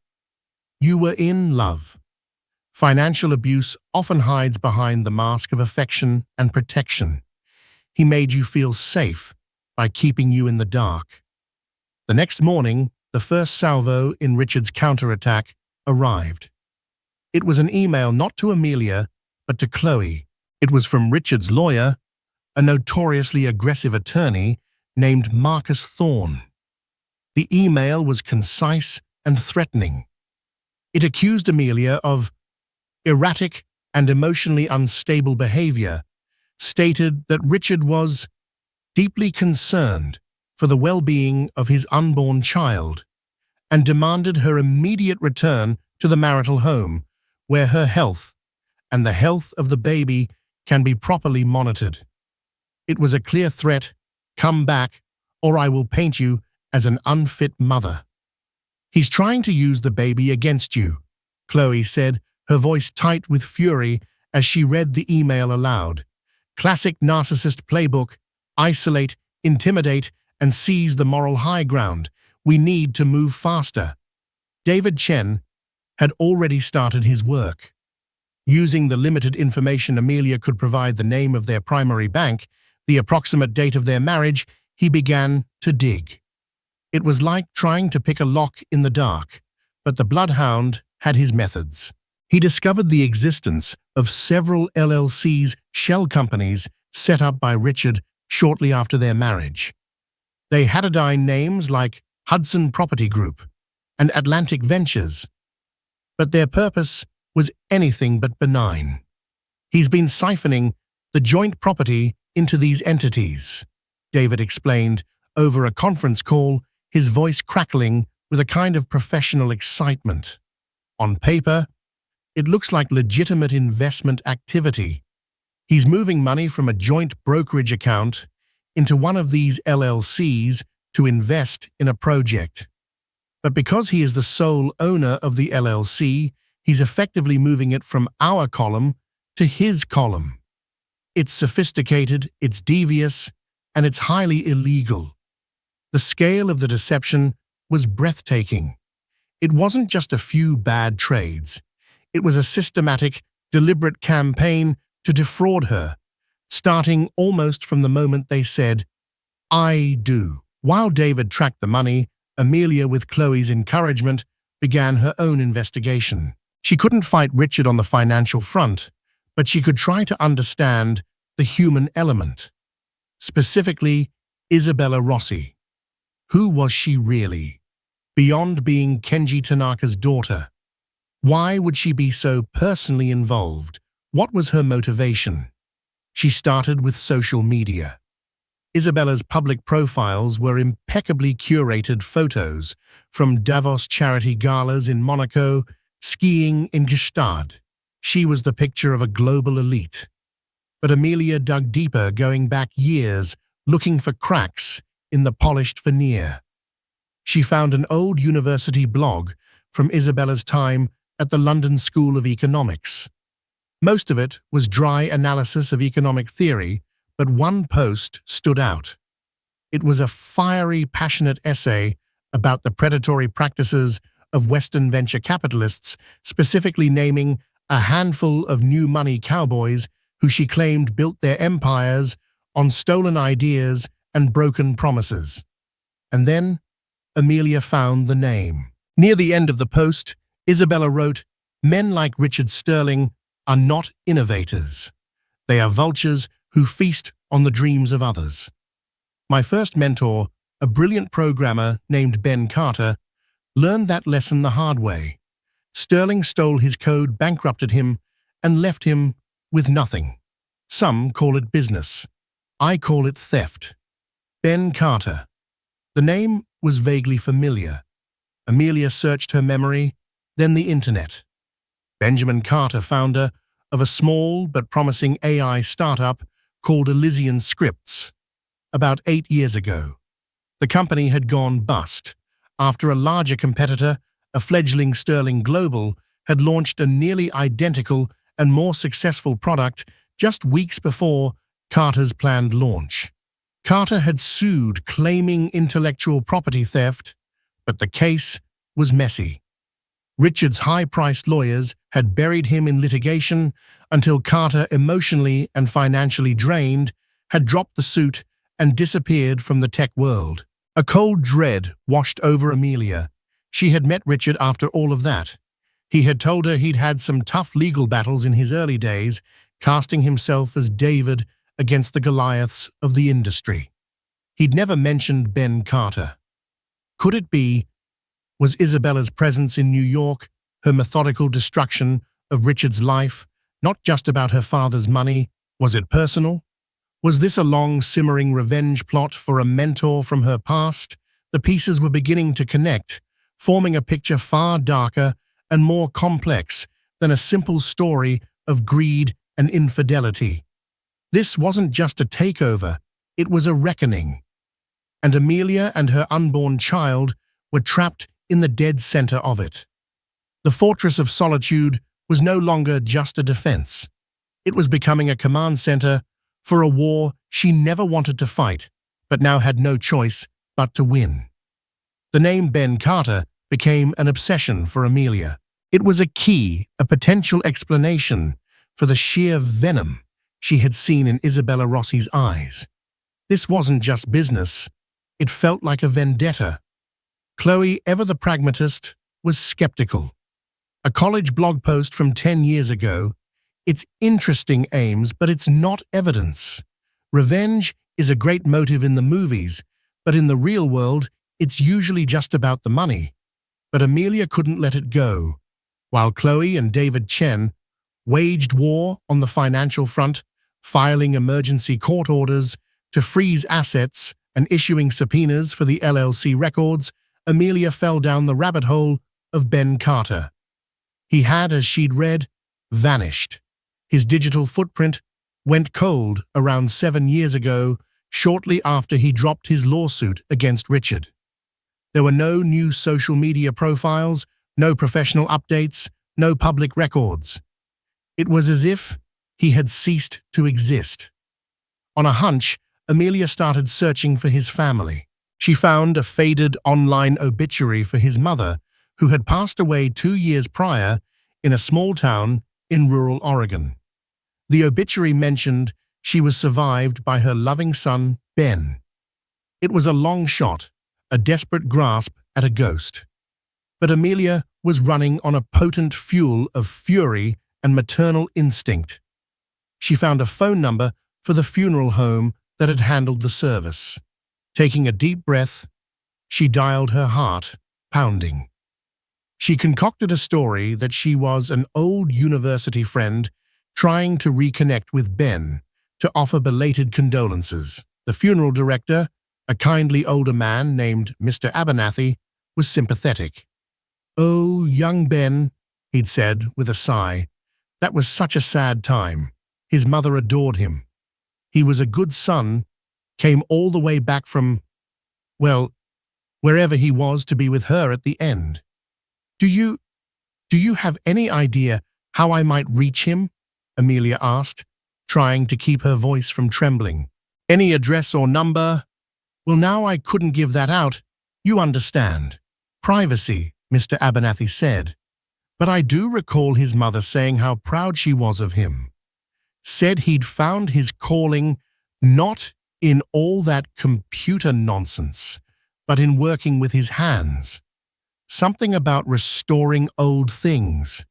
"You were in love." Financial abuse often hides behind the mask of affection and protection. He made you feel safe by keeping you in the dark. The next morning, the first salvo in Richard's counterattack arrived. It was an email not to Amelia, but to Chloe. It was from Richard's lawyer, a notoriously aggressive attorney named Marcus Thorne. The email was concise and threatening. It accused Amelia of erratic and emotionally unstable behavior, stated that Richard was deeply concerned for the well-being of his unborn child, and demanded her immediate return to the marital home, where her health and the health of the baby can be properly monitored. It was a clear threat: come back, or I will paint you as an unfit mother. "He's trying to use the baby against you," Chloe said, her voice tight with fury as she read the email aloud. "Classic narcissist playbook: isolate, intimidate, and seize the moral high ground. We need to move faster." David Chen had already started his work. Using the limited information Amelia could provide, the name of their primary bank, the approximate date of their marriage, he began to dig. It was like trying to pick a lock in the dark, but the Bloodhound had his methods. He discovered the existence of several LLCs, shell companies set up by Richard shortly after their marriage. They had names like Hudson Property Group, and Atlantic Ventures, but their purpose was anything but benign. He's been siphoning the joint property into these entities, David explained over a conference call, his voice crackling with a kind of professional excitement. On paper, it looks like legitimate investment activity. He's moving money from a joint brokerage account into one of these LLCs to invest in a project. But because he is the sole owner of the LLC, he's effectively moving it from our column to his column. It's sophisticated, it's devious, and it's highly illegal. The scale of the deception was breathtaking. It wasn't just a few bad trades. It was a systematic, deliberate campaign to defraud her, starting almost from the moment they said, "I do." While David tracked the money, Amelia, with Chloe's encouragement, began her own investigation. She couldn't fight Richard on the financial front, but she could try to understand the human element. Specifically, Isabella Rossi. Who was she really? Beyond being Kenji Tanaka's daughter, why would she be so personally involved? What was her motivation? She started with social media. Isabella's public profiles were impeccably curated photos from Davos charity galas in Monaco, skiing in Gstaad. She was the picture of a global elite. But Amelia dug deeper, going back years, looking for cracks in the polished veneer. She found an old university blog from Isabella's time at the London School of Economics. Most of it was dry analysis of economic theory, but one post stood out. It was a fiery, passionate essay about the predatory practices of Western venture capitalists, specifically naming a handful of new money cowboys who she claimed built their empires on stolen ideas and broken promises. And then Amelia found the name. Near the end of the post, Isabella wrote, "Men like Richard Sterling are not innovators. They are vultures who feast on the dreams of others." My first mentor, a brilliant programmer named Ben Carter, learned that lesson the hard way. Sterling stole his code, bankrupted him, and left him with nothing. Some call it business. I call it theft. Ben Carter. The name was vaguely familiar. Amelia searched her memory, then the internet. Benjamin Carter, founder of a small but promising AI startup called Elysian Scripts. About 8 years ago, the company had gone bust after a larger competitor, a fledgling Sterling Global, had launched a nearly identical and more successful product just weeks before Carter's planned launch. Carter had sued, claiming intellectual property theft, but the case was messy. Richard's high-priced lawyers had buried him in litigation until Carter, emotionally and financially drained, had dropped the suit and disappeared from the tech world. A cold dread washed over Amelia. She had met Richard after all of that. He had told her he'd had some tough legal battles in his early days, casting himself as David against the Goliaths of the industry. He'd never mentioned Ben Carter. Could it be? Was Isabella's presence in New York, her methodical destruction of Richard's life, not just about her father's money? Was it personal? Was this a long, simmering revenge plot for a mentor from her past? The pieces were beginning to connect, forming a picture far darker and more complex than a simple story of greed and infidelity. This wasn't just a takeover, it was a reckoning. And Amelia and her unborn child were trapped in the dead center of it. The fortress of solitude was no longer just a defense. It was becoming a command center for a war she never wanted to fight, but now had no choice but to win. The name Ben Carter became an obsession for Amelia. It was a key, a potential explanation for the sheer venom she had seen in Isabella Rossi's eyes. This wasn't just business. It felt like a vendetta. Chloe, ever the pragmatist, was skeptical. A college blog post from 10 years ago, "It's interesting, Ames, but it's not evidence. Revenge is a great motive in the movies, but in the real world, it's usually just about the money." But Amelia couldn't let it go. While Chloe and David Chen waged war on the financial front, filing emergency court orders to freeze assets and issuing subpoenas for the LLC records, Amelia fell down the rabbit hole of Ben Carter. He had, as she'd read, vanished. His digital footprint went cold around 7 years ago, shortly after he dropped his lawsuit against Richard. There were no new social media profiles, no professional updates, no public records. It was as if he had ceased to exist. On a hunch, Amelia started searching for his family. She found a faded online obituary for his mother, who had passed away 2 years prior in a small town in rural Oregon. The obituary mentioned she was survived by her loving son, Ben. It was a long shot, a desperate grasp at a ghost. But Amelia was running on a potent fuel of fury and maternal instinct. She found a phone number for the funeral home that had handled the service. Taking a deep breath, she dialed, her heart pounding. She concocted a story that she was an old university friend trying to reconnect with Ben to offer belated condolences. The funeral director, a kindly older man named Mr. Abernathy, was sympathetic. "Oh, young Ben," he'd said with a sigh. "That was such a sad time. His mother adored him. He was a good son, came all the way back from, well, wherever he was to be with her at the end. Do you have any idea how I might reach him?" Amelia asked, trying to keep her voice from trembling. "Any address or number?" "Well, now I couldn't give that out. You understand. Privacy," Mr. Abernathy said. "But I do recall his mother saying how proud she was of him. Said he'd found his calling not in all that computer nonsense, but in working with his hands. Something about restoring old things.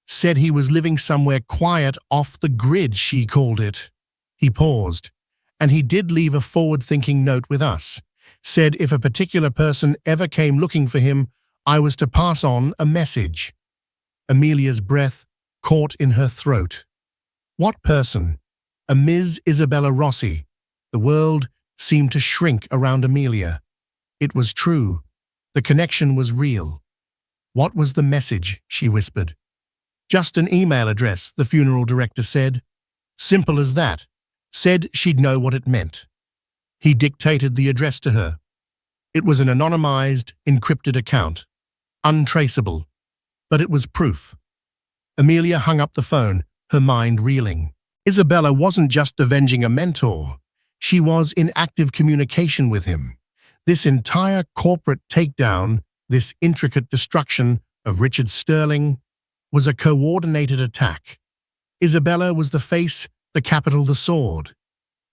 Said he was living somewhere quiet, off the grid, she called it." He paused, and he did leave a forward-thinking note with us. Said if a particular person ever came looking for him, I was to pass on a message. Amelia's breath caught in her throat. What person? A Ms. Isabella Rossi. The world seemed to shrink around Amelia. It was true. The connection was real. "What was the message?" she whispered. "Just an email address," the funeral director said. "Simple as that." Said she'd know what it meant. He dictated the address to her. It was an anonymized, encrypted account. Untraceable. But it was proof. Amelia hung up the phone, her mind reeling. Isabella wasn't just avenging a mentor. She was in active communication with him. This entire corporate takedown, this intricate destruction of Richard Sterling, was a coordinated attack. Isabella was the face, the capital, the sword.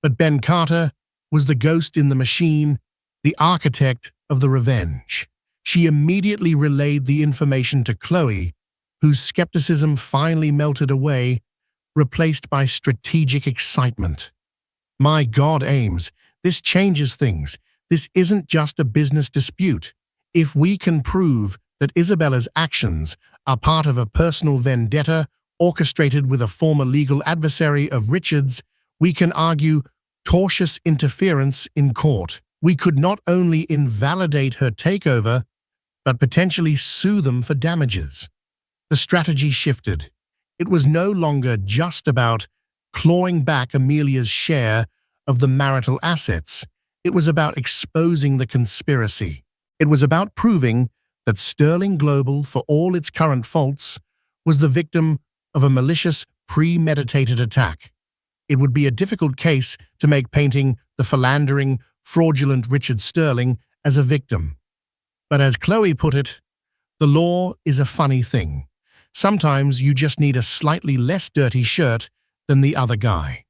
But Ben Carter was the ghost in the machine, the architect of the revenge. She immediately relayed the information to Chloe, whose skepticism finally melted away, replaced by strategic excitement. "My God, Ames, this changes things. This isn't just a business dispute. If we can prove that Isabella's actions are part of a personal vendetta orchestrated with a former legal adversary of Richard's, we can argue tortious interference in court. We could not only invalidate her takeover, but potentially sue them for damages." The strategy shifted. It was no longer just about clawing back Amelia's share of the marital assets. It was about exposing the conspiracy. It was about proving that Sterling Global, for all its current faults, was the victim of a malicious, premeditated attack. It would be a difficult case to make, painting the philandering, fraudulent Richard Sterling as a victim. But as Chloe put it, the law is a funny thing. Sometimes you just need a slightly less dirty shirt than the other guy.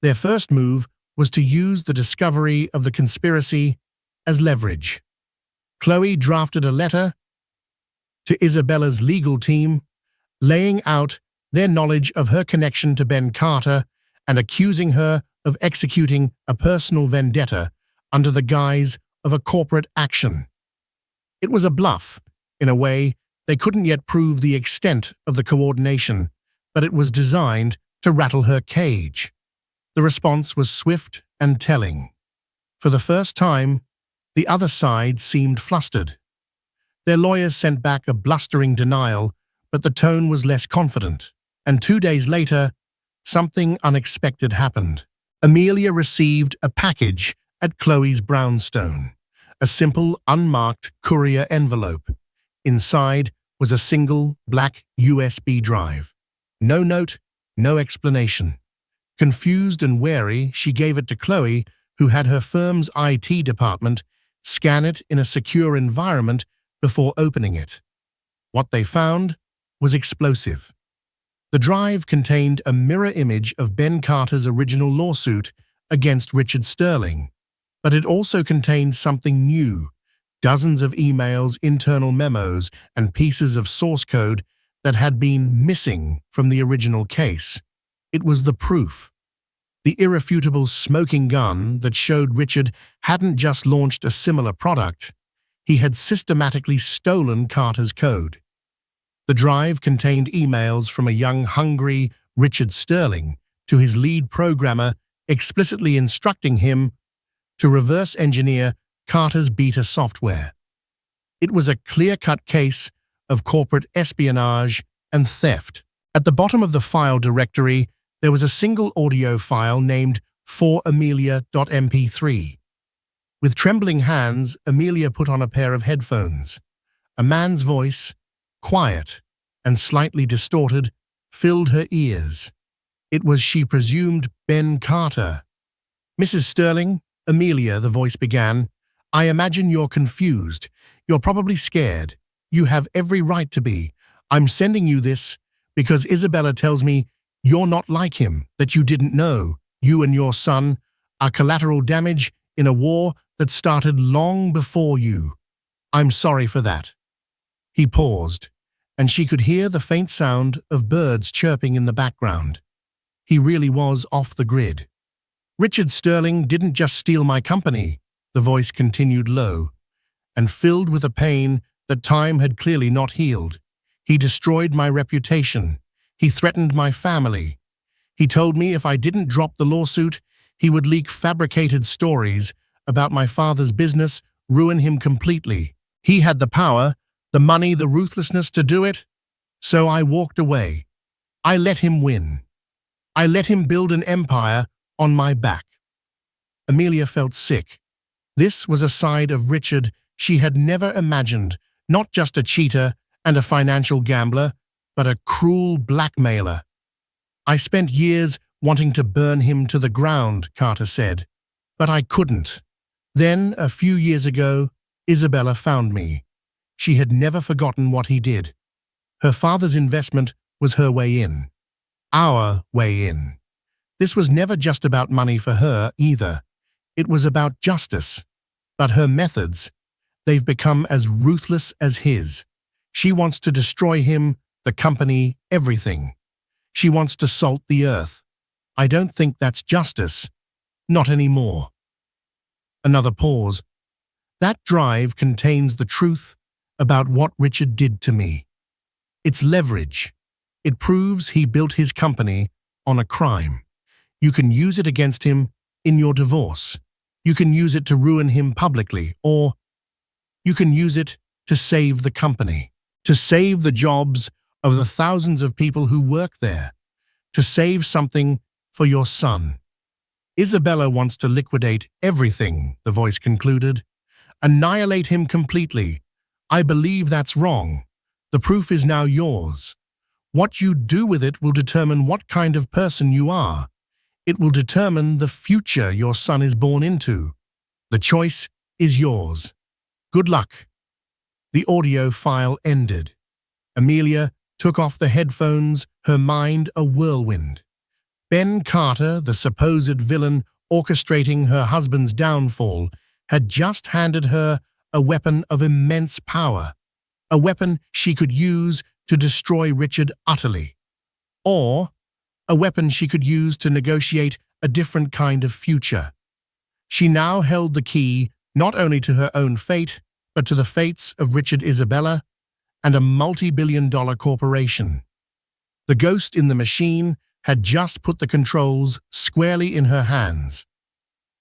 Their first move was to use the discovery of the conspiracy as leverage. Chloe drafted a letter to Isabella's legal team, laying out their knowledge of her connection to Ben Carter and accusing her of executing a personal vendetta under the guise of a corporate action. It was a bluff, In a way, they couldn't yet prove the extent of the coordination, but it was designed to rattle her cage. The response was swift and telling. For the first time, the other side seemed flustered. Their lawyers sent back a blustering denial, but the tone was less confident. And 2 days later, something unexpected happened. Amelia received a package at Chloe's brownstone, a simple, unmarked courier envelope. Inside was a single black USB drive. No note, no explanation. Confused and wary, she gave it to Chloe, who had her firm's IT department scan it in a secure environment before opening it. What they found was explosive. The drive contained a mirror image of Ben Carter's original lawsuit against Richard Sterling, but it also contained something new, dozens of emails, internal memos, and pieces of source code that had been missing from the original case. It was the proof, the irrefutable smoking gun that showed Richard hadn't just launched a similar product, he had systematically stolen Carter's code. The drive contained emails from a young, hungry Richard Sterling to his lead programmer, explicitly instructing him to reverse engineer Carter's beta software. It was a clear-cut case of corporate espionage and theft. At the bottom of the file directory, there was a single audio file named 4amelia.mp3. With trembling hands, Amelia put on a pair of headphones. A man's voice, quiet and slightly distorted, filled her ears. It was, she presumed, Ben Carter. "Mrs. Sterling, Amelia," the voice began, "I imagine you're confused. You're probably scared. You have every right to be. I'm sending you this because Isabella tells me you're not like him, that you didn't know. You and your son are collateral damage in a war that started long before you. I'm sorry for that." He paused, and she could hear the faint sound of birds chirping in the background. He really was off the grid. "Richard Sterling didn't just steal my company," the voice continued low, and filled with a pain that time had clearly not healed. "He destroyed my reputation. He threatened my family. He told me if I didn't drop the lawsuit, he would leak fabricated stories about my father's business, ruin him completely. He had the power, the money, the ruthlessness to do it. So I walked away. I let him win. I let him build an empire on my back." Amelia felt sick. This was a side of Richard she had never imagined, not just a cheater and a financial gambler, but a cruel blackmailer. "I spent years wanting to burn him to the ground," Carter said, "but I couldn't. Then, a few years ago, Isabella found me. She had never forgotten what he did. Her father's investment was her way in. Our way in. This was never just about money for her, either. It was about justice. But her methods, they've become as ruthless as his. She wants to destroy him, the company, everything. She wants to salt the earth. I don't think that's justice. Not anymore." Another pause. "That drive contains the truth about what Richard did to me. It's leverage. It proves he built his company on a crime. You can use it against him in your divorce. You can use it to ruin him publicly, or you can use it to save the company, to save the jobs of the thousands of people who work there, to save something for your son. Isabella wants to liquidate everything," the voice concluded. "Annihilate him completely. I believe that's wrong. The proof is now yours. What you do with it will determine what kind of person you are. It will determine the future your son is born into. The choice is yours. Good luck." The audio file ended. Amelia took off the headphones, her mind a whirlwind. Ben Carter, the supposed villain orchestrating her husband's downfall, had just handed her a weapon of immense power, a weapon she could use to destroy Richard utterly, or a weapon she could use to negotiate a different kind of future. She now held the key not only to her own fate, but to the fates of Richard, Isabella, and a multi-billion-dollar corporation. The ghost in the machine had just put the controls squarely in her hands.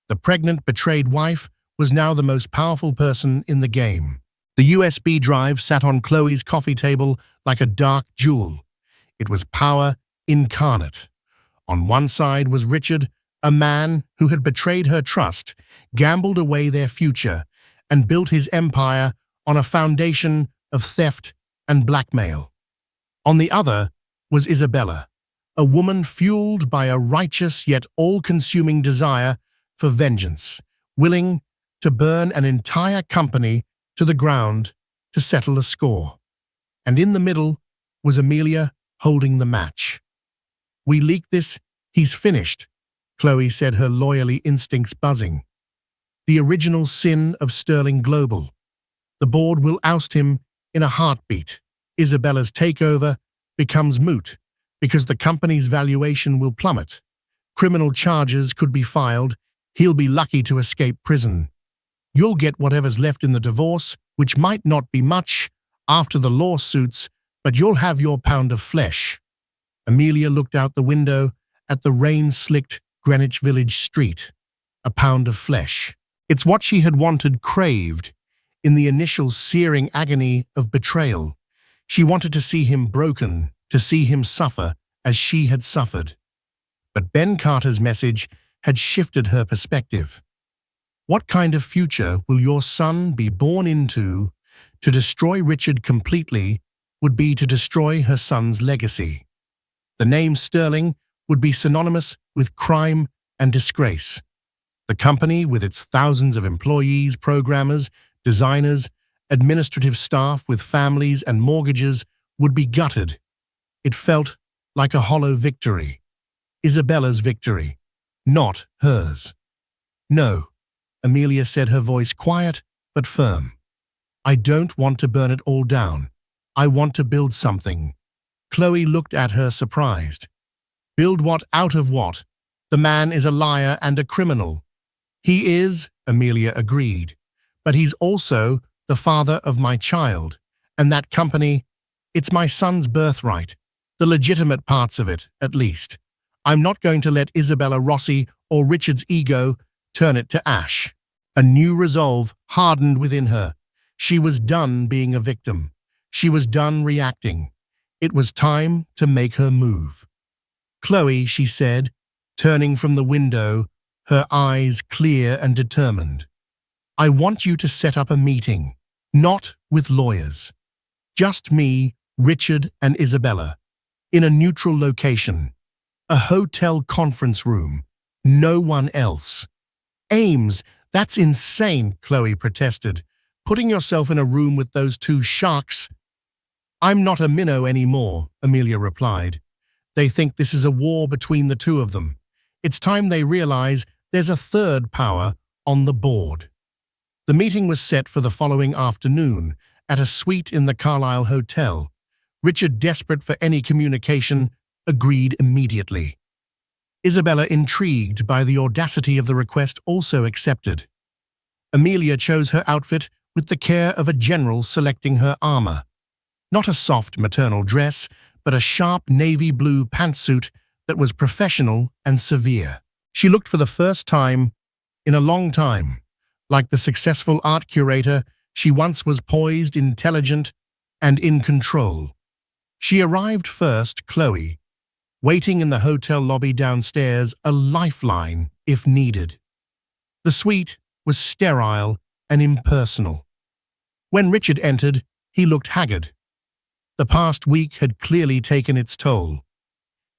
The pregnant, betrayed wife was now the most powerful person in the game. The USB drive sat on Chloe's coffee table like a dark jewel. It was power incarnate. On one side was Richard, a man who had betrayed her trust, gambled away their future, and built his empire on a foundation of theft and blackmail. On the other was Isabella, a woman fueled by a righteous yet all-consuming desire for vengeance, willing to burn an entire company to the ground to settle a score. And in the middle was Amelia holding the match. "We leaked this, he's finished," Chloe said, her lawyerly instincts buzzing. "The original sin of Sterling Global. The board will oust him in a heartbeat. Isabella's takeover becomes moot because the company's valuation will plummet. Criminal charges could be filed. He'll be lucky to escape prison. You'll get whatever's left in the divorce, which might not be much after the lawsuits, but you'll have your pound of flesh." Amelia looked out the window at the rain-slicked Greenwich Village street. A pound of flesh. It's what she had wanted, craved, in the initial searing agony of betrayal. She wanted to see him broken, to see him suffer as she had suffered. But Ben Carter's message had shifted her perspective. What kind of future will your son be born into? To destroy Richard completely would be to destroy her son's legacy. The name Sterling would be synonymous with crime and disgrace. The company, with its thousands of employees, programmers, designers, administrative staff with families and mortgages, would be gutted. It felt like a hollow victory. Isabella's victory, not hers. "No," Amelia said, her voice quiet but firm. "I don't want to burn it all down. I want to build something." Chloe looked at her surprised. "Build what out of what? The man is a liar and a criminal." "He is," Amelia agreed, "but he's also the father of my child, and that company, it's my son's birthright, the legitimate parts of it, at least. I'm not going to let Isabella Rossi or Richard's ego turn it to ash." A new resolve hardened within her. She was done being a victim. She was done reacting. It was time to make her move. "Chloe," she said, turning from the window, her eyes clear and determined. "I want you to set up a meeting, not with lawyers. Just me, Richard, and Isabella, in a neutral location. A hotel conference room. No one else." "Ames, that's insane," Chloe protested. "Putting yourself in a room with those two sharks." "I'm not a minnow anymore," Amelia replied. "They think this is a war between the two of them. It's time they realize there's a third power on the board." The meeting was set for the following afternoon at a suite in the Carlisle Hotel. Richard, desperate for any communication, agreed immediately. Isabella, intrigued by the audacity of the request, also accepted. Amelia chose her outfit with the care of a general selecting her armor. Not a soft maternal dress, but a sharp navy blue pantsuit that was professional and severe. She looked for the first time in a long time. Like the successful art curator, she once was poised, intelligent, and in control. She arrived first, Chloe, waiting in the hotel lobby downstairs, a lifeline if needed. The suite was sterile and impersonal. When Richard entered, he looked haggard. The past week had clearly taken its toll.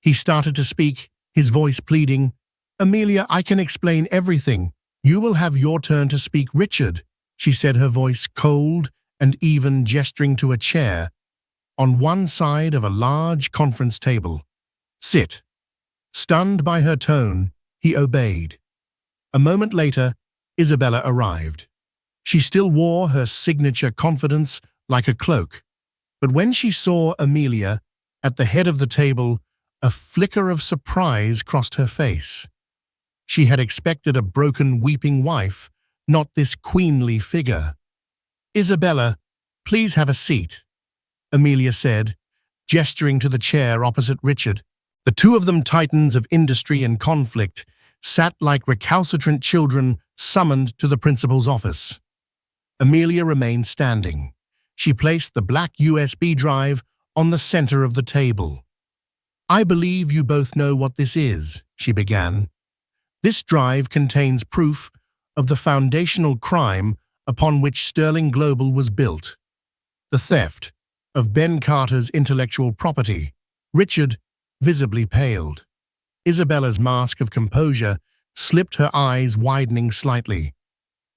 He started to speak, his voice pleading, "Amelia, I can explain everything. You will have your turn to speak, Richard," she said, her voice cold and even, gesturing to a chair on one side of a large conference table. "Sit." Stunned by her tone, he obeyed. A moment later, Isabella arrived. She still wore her signature confidence like a cloak, but when she saw Amelia at the head of the table, a flicker of surprise crossed her face. She had expected a broken, weeping wife, not this queenly figure. "Isabella, please have a seat." Amelia said, gesturing to the chair opposite Richard. The two of them, titans of industry and conflict, sat like recalcitrant children summoned to the principal's office. Amelia remained standing. She placed the black USB drive on the center of the table. "I believe you both know what this is," she began. "This drive contains proof of the foundational crime upon which Sterling Global was built. The theft of Ben Carter's intellectual property." Richard visibly paled. Isabella's mask of composure slipped, her eyes widening slightly.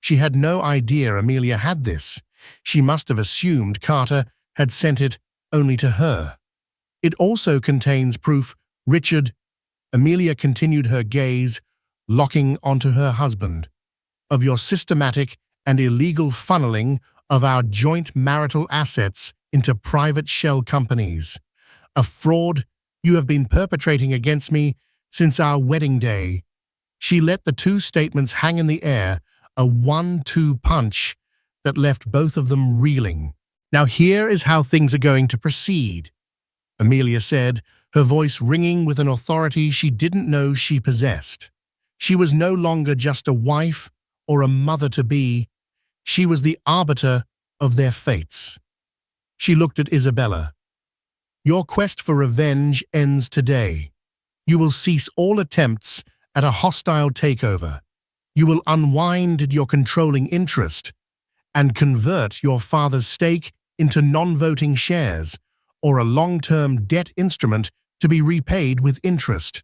She had no idea Amelia had this. She must have assumed Carter had sent it only to her. "It also contains proof, Richard," Amelia continued, her gaze locking onto her husband, "of your systematic and illegal funneling of our joint marital assets into private shell companies. A fraud you have been perpetrating against me since our wedding day." She let the two statements hang in the air, a 1-2 punch that left both of them reeling. "Now here is how things are going to proceed," Amelia said, her voice ringing with an authority she didn't know she possessed. She was no longer just a wife or a mother-to-be. She was the arbiter of their fates. She looked at Isabella. "Your quest for revenge ends today. You will cease all attempts at a hostile takeover. You will unwind your controlling interest and convert your father's stake into non-voting shares or a long-term debt instrument to be repaid with interest.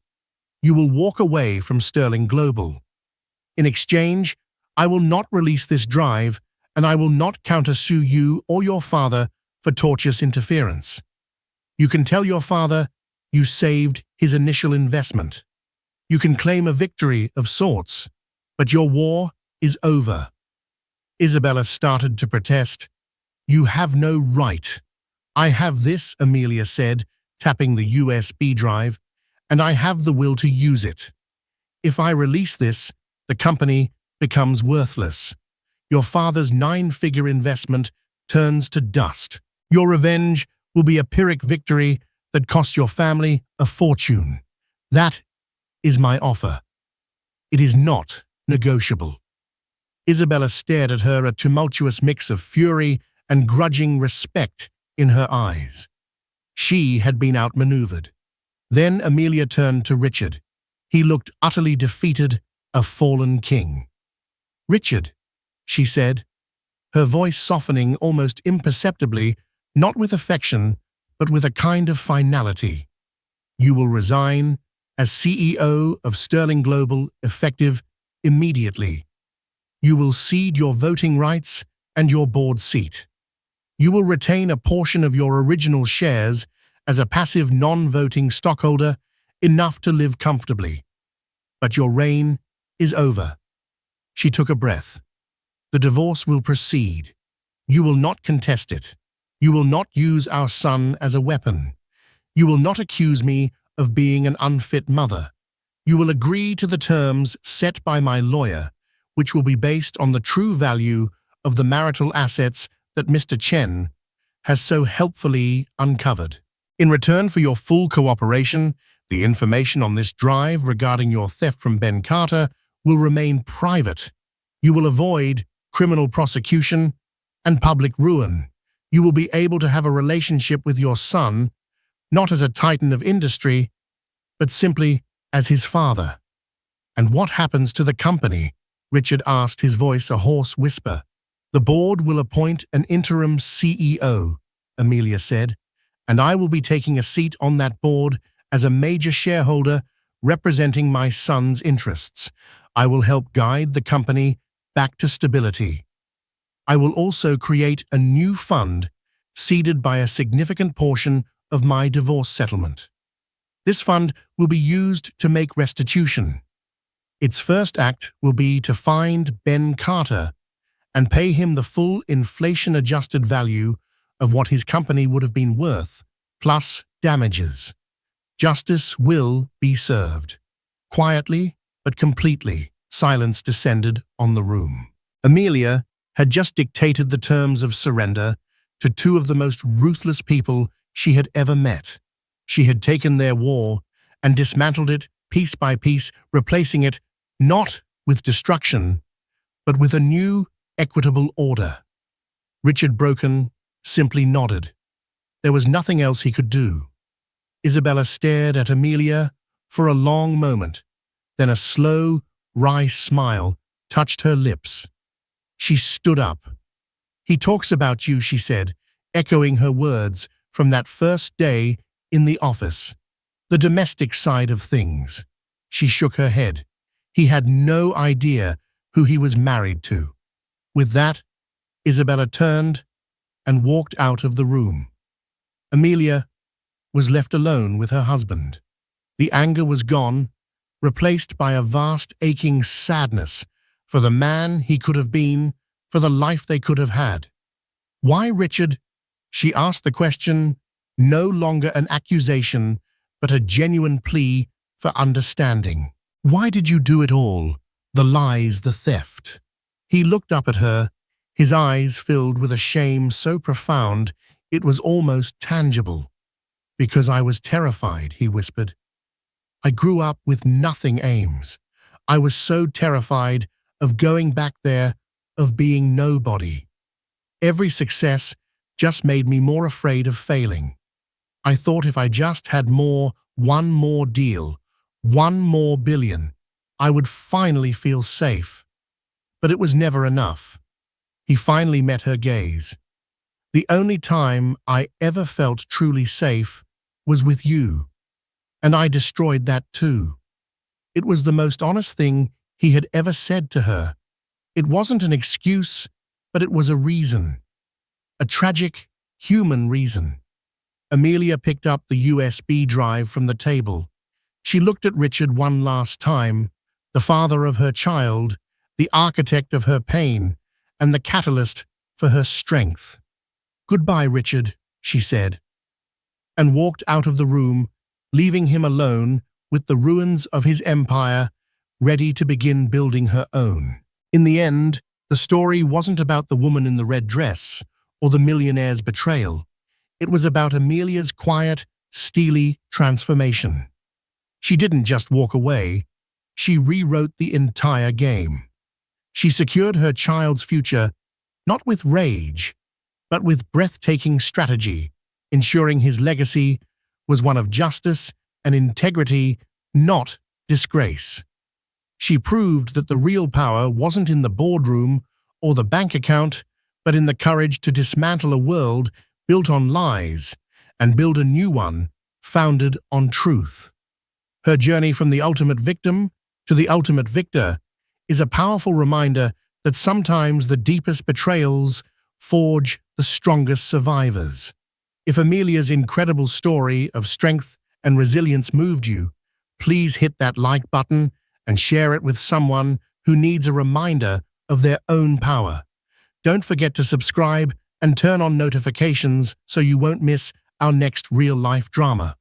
You will walk away from Sterling Global. In exchange, I will not release this drive, and I will not countersue you or your father for tortious interference. You can tell your father you saved his initial investment. You can claim a victory of sorts, but your war is over." Isabella started to protest. "You have no right." "I have this," Amelia said, tapping the USB drive, "and I have the will to use it. If I release this, the company becomes worthless. Your father's 9-figure investment turns to dust. Your revenge will be a Pyrrhic victory that cost your family a fortune. That is my offer. It is not negotiable." Isabella stared at her, a tumultuous mix of fury and grudging respect in her eyes. She had been outmaneuvered. Then Amelia turned to Richard. He looked utterly defeated, a fallen king. "Richard," she said, her voice softening almost imperceptibly, not with affection, but with a kind of finality. "You will resign as CEO of Sterling Global, effective immediately. You will cede your voting rights and your board seat. You will retain a portion of your original shares as a passive non-voting stockholder, enough to live comfortably. But your reign is over." She took a breath. "The divorce will proceed. You will not contest it. You will not use our son as a weapon. You will not accuse me of being an unfit mother. You will agree to the terms set by my lawyer, which will be based on the true value of the marital assets that Mr. Chen has so helpfully uncovered. In return for your full cooperation, the information on this drive regarding your theft from Ben Carter will remain private. You will avoid criminal prosecution and public ruin. You will be able to have a relationship with your son, not as a titan of industry, but simply as his father." "And what happens to the company?" Richard asked, his voice a hoarse whisper. "The board will appoint an interim CEO," Amelia said, "and I will be taking a seat on that board as a major shareholder representing my son's interests. I will help guide the company back to stability. I will also create a new fund seeded by a significant portion of my divorce settlement. This fund will be used to make restitution. Its first act will be to find Ben Carter and pay him the full inflation-adjusted value of what his company would have been worth, plus damages. Justice will be served." Quietly, but completely, silence descended on the room. Amelia had just dictated the terms of surrender to two of the most ruthless people she had ever met. She had taken their war and dismantled it piece by piece, replacing it not with destruction, but with a new, equitable order. Richard Broken simply nodded. There was nothing else he could do. Isabella stared at Amelia for a long moment, then a slow, wry smile touched her lips. She stood up. "He talks about you," she said, echoing her words from that first day in the office. "The domestic side of things." She shook her head. He had no idea who he was married to. With that, Isabella turned and walked out of the room. Amelia was left alone with her husband. The anger was gone, replaced by a vast aching sadness for the man he could have been, for the life they could have had. "Why, Richard?" She asked the question, no longer an accusation, but a genuine plea for understanding. "Why did you do it all? The lies, the theft?" He looked up at her, his eyes filled with a shame so profound it was almost tangible. "Because I was terrified," he whispered. "I grew up with nothing, Ames. I was so terrified of going back there, of being nobody. Every success just made me more afraid of failing. I thought if I just had one more deal, 1 more billion, I would finally feel safe. But it was never enough." He finally met her gaze. "The only time I ever felt truly safe was with you, and I destroyed that too." It was the most honest thing he had ever said to her. It wasn't an excuse, but it was a reason. A tragic, human reason. Amelia picked up the USB drive from the table. She looked at Richard one last time, the father of her child, the architect of her pain, and the catalyst for her strength. "Goodbye, Richard," she said, and walked out of the room, leaving him alone with the ruins of his empire, ready to begin building her own. In the end, the story wasn't about the woman in the red dress or the millionaire's betrayal. It was about Amelia's quiet, steely transformation. She didn't just walk away, she rewrote the entire game. She secured her child's future, not with rage, but with breathtaking strategy, ensuring his legacy was one of justice and integrity, not disgrace. She proved that the real power wasn't in the boardroom or the bank account, but in the courage to dismantle a world built on lies and build a new one founded on truth. Her journey from the ultimate victim to the ultimate victor is a powerful reminder that sometimes the deepest betrayals forge the strongest survivors. If Amelia's incredible story of strength and resilience moved you, please hit that like button and share it with someone who needs a reminder of their own power. Don't forget to subscribe and turn on notifications so you won't miss our next real-life drama.